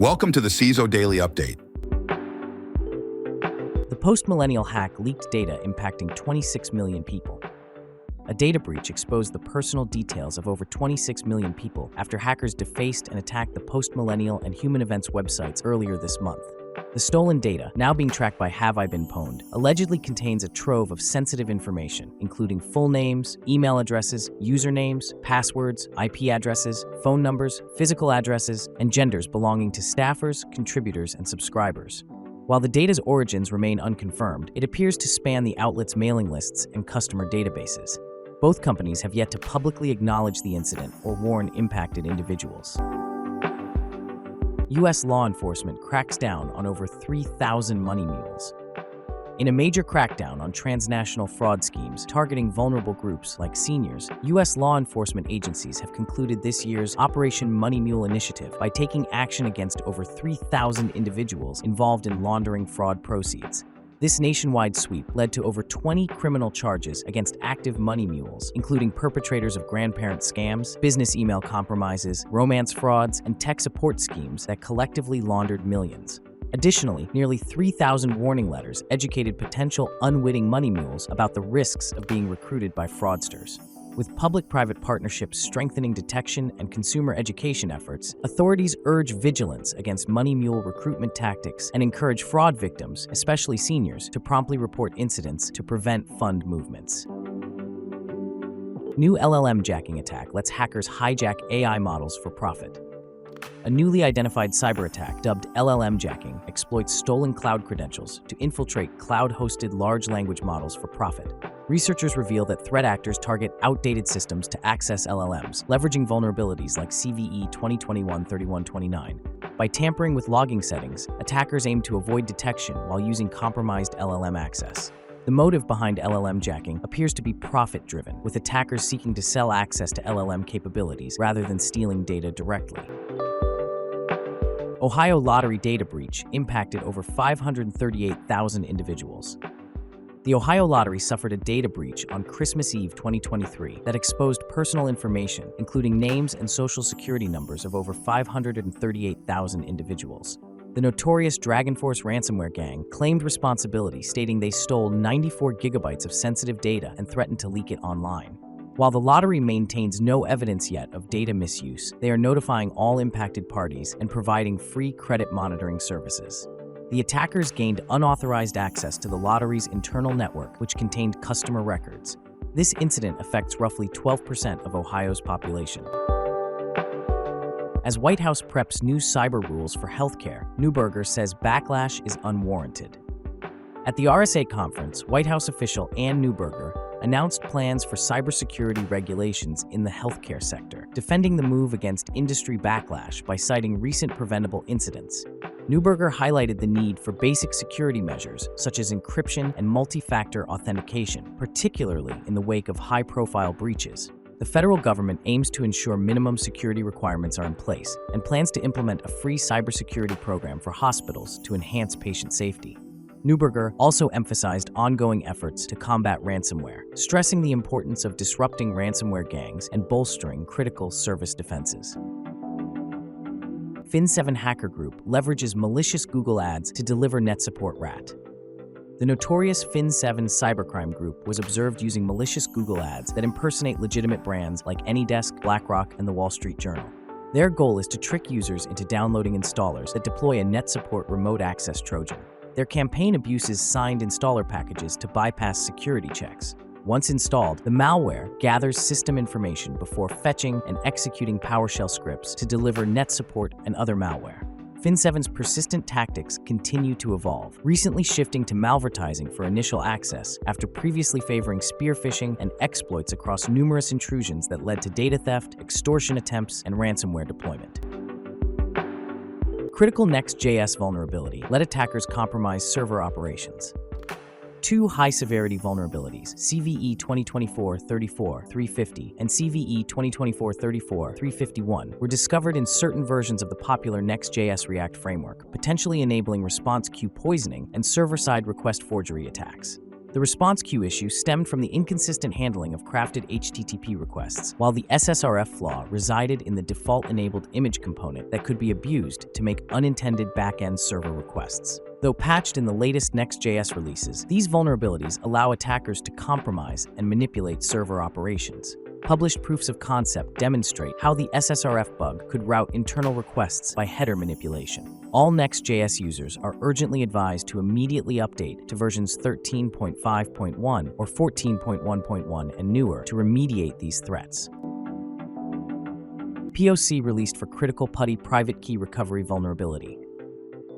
Welcome to the CISO Daily Update. The post-millennial hack leaked data impacting 26 million people. A data breach exposed the personal details of over 26 million people after hackers defaced and attacked the post-millennial and human events websites earlier this month. The stolen data, now being tracked by Have I Been Pwned, allegedly contains a trove of sensitive information, including full names, email addresses, usernames, passwords, IP addresses, phone numbers, physical addresses, and genders belonging to staffers, contributors, and subscribers. While the data's origins remain unconfirmed, it appears to span the outlet's mailing lists and customer databases. Both companies have yet to publicly acknowledge the incident or warn impacted individuals. U.S. law enforcement cracks down on over 3,000 money mules. In a major crackdown on transnational fraud schemes targeting vulnerable groups like seniors, U.S. law enforcement agencies have concluded this year's Operation Money Mule initiative by taking action against over 3,000 individuals involved in laundering fraud proceeds. This nationwide sweep led to over 20 criminal charges against active money mules, including perpetrators of grandparent scams, business email compromises, romance frauds, and tech support schemes that collectively laundered millions. Additionally, nearly 3,000 warning letters educated potential unwitting money mules about the risks of being recruited by fraudsters. With public-private partnerships strengthening detection and consumer education efforts, authorities urge vigilance against money mule recruitment tactics and encourage fraud victims, especially seniors, to promptly report incidents to prevent fund movements. New LLMjacking attack lets hackers hijack AI models for profit. A newly identified cyberattack, dubbed LLMjacking, exploits stolen cloud credentials to infiltrate cloud-hosted large language models for profit. Researchers reveal that threat actors target outdated systems to access LLMs, leveraging vulnerabilities like CVE 2021-3129. By tampering with logging settings, attackers aim to avoid detection while using compromised LLM access. The motive behind LLMjacking appears to be profit-driven, with attackers seeking to sell access to LLM capabilities rather than stealing data directly. Ohio lottery data breach impacted over 538,000 individuals. The Ohio Lottery suffered a data breach on Christmas Eve 2023 that exposed personal information, including names and social security numbers of over 538,000 individuals. The notorious DragonForce ransomware gang claimed responsibility, stating they stole 94 gigabytes of sensitive data and threatened to leak it online. While the lottery maintains no evidence yet of data misuse, they are notifying all impacted parties and providing free credit monitoring services. The attackers gained unauthorized access to the lottery's internal network, which contained customer records. This incident affects roughly 12% of Ohio's population. As White House preps new cyber rules for healthcare, Neuberger says backlash is unwarranted. At the RSA conference, White House official Ann Neuberger announced plans for cybersecurity regulations in the healthcare sector, defending the move against industry backlash by citing recent preventable incidents. Neuberger highlighted the need for basic security measures such as encryption and multi-factor authentication, particularly in the wake of high-profile breaches. The federal government aims to ensure minimum security requirements are in place and plans to implement a free cybersecurity program for hospitals to enhance patient safety. Neuberger also emphasized ongoing efforts to combat ransomware, stressing the importance of disrupting ransomware gangs and bolstering critical service defenses. Fin7 hacker group leverages malicious Google ads to deliver NetSupport RAT. The notorious Fin7 cybercrime group was observed using malicious Google ads that impersonate legitimate brands like AnyDesk, BlackRock, and the Wall Street Journal. Their goal is to trick users into downloading installers that deploy a NetSupport remote access Trojan. Their campaign abuses signed installer packages to bypass security checks. Once installed, the malware gathers system information before fetching and executing PowerShell scripts to deliver NetSupport and other malware. Fin7's persistent tactics continue to evolve, recently shifting to malvertising for initial access after previously favoring spear phishing and exploits across numerous intrusions that led to data theft, extortion attempts, and ransomware deployment. Critical Next.js vulnerability let attackers compromise server operations. Two high-severity vulnerabilities, CVE 2024-34-350 and CVE 2024-34-351, were discovered in certain versions of the popular Next.js React framework, potentially enabling response queue poisoning and server-side request forgery attacks. The response queue issue stemmed from the inconsistent handling of crafted HTTP requests, while the SSRF flaw resided in the default-enabled image component that could be abused to make unintended back-end server requests. Though patched in the latest Next.js releases, these vulnerabilities allow attackers to compromise and manipulate server operations. Published proofs of concept demonstrate how the SSRF bug could route internal requests by header manipulation. All Next.js users are urgently advised to immediately update to versions 13.5.1 or 14.1.1 and newer to remediate these threats. POC released for critical PuTTY private key recovery vulnerability.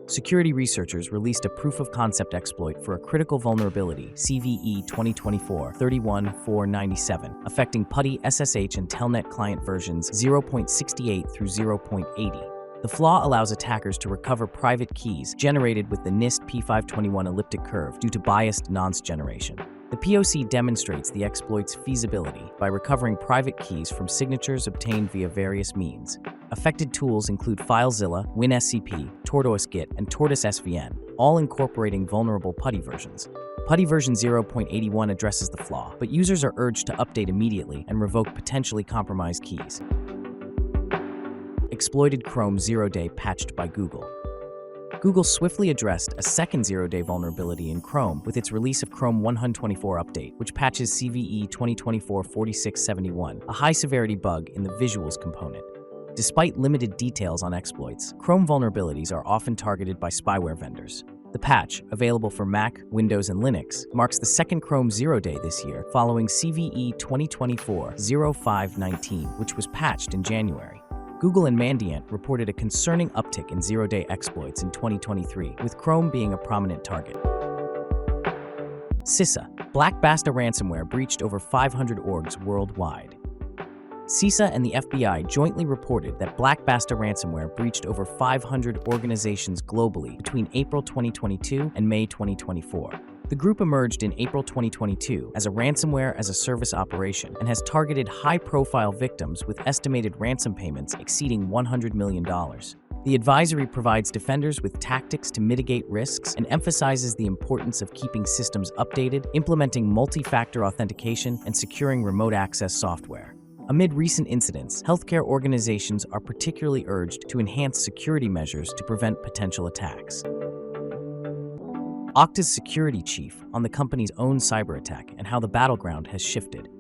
Security researchers released a proof-of-concept exploit for a critical vulnerability, CVE 2024-31497, affecting PuTTY SSH and Telnet client versions 0.68 through 0.80. The flaw allows attackers to recover private keys generated with the NIST P521 elliptic curve due to biased nonce generation. The POC demonstrates the exploit's feasibility by recovering private keys from signatures obtained via various means. Affected tools include FileZilla, WinSCP, TortoiseGit, and TortoiseSVN, all incorporating vulnerable PuTTY versions. PuTTY version 0.81 addresses the flaw, but users are urged to update immediately and revoke potentially compromised keys. Exploited Chrome zero-day patched by Google. Google swiftly addressed a second zero-day vulnerability in Chrome with its release of Chrome 124 update, which patches CVE 2024-4671, a high-severity bug in the visuals component. Despite limited details on exploits, Chrome vulnerabilities are often targeted by spyware vendors. The patch, available for Mac, Windows, and Linux, marks the second Chrome zero-day this year, following CVE 2024-0519, which was patched in January. Google and Mandiant reported a concerning uptick in zero-day exploits in 2023, with Chrome being a prominent target. CISA, Black Basta ransomware breached over 500 orgs worldwide. CISA and the FBI jointly reported that Black Basta ransomware breached over 500 organizations globally between April 2022 and May 2024. The group emerged in April 2022 as a ransomware-as-a-service operation and has targeted high-profile victims with estimated ransom payments exceeding $100 million. The advisory provides defenders with tactics to mitigate risks and emphasizes the importance of keeping systems updated, implementing multi-factor authentication, and securing remote access software. Amid recent incidents, healthcare organizations are particularly urged to enhance security measures to prevent potential attacks. Okta's security chief on the company's own cyberattack and how the battleground has shifted.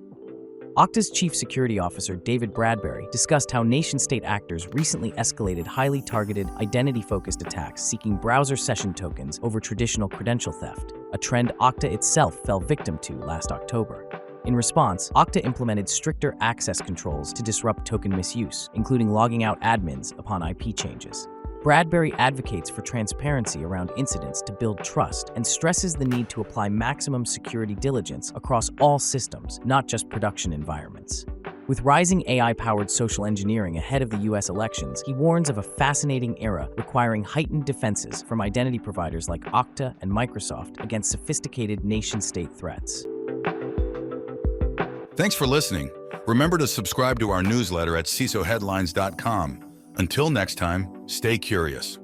Okta's chief security officer, David Bradbury, discussed how nation-state actors recently escalated highly targeted, identity-focused attacks seeking browser session tokens over traditional credential theft, a trend Okta itself fell victim to last October. In response, Okta implemented stricter access controls to disrupt token misuse, including logging out admins upon IP changes. Bradbury advocates for transparency around incidents to build trust and stresses the need to apply maximum security diligence across all systems, not just production environments. With rising AI-powered social engineering ahead of the US elections, he warns of a fascinating era requiring heightened defenses from identity providers like Okta and Microsoft against sophisticated nation-state threats. Thanks for listening. Remember to subscribe to our newsletter at CISOHeadlines.com. Until next time, stay curious.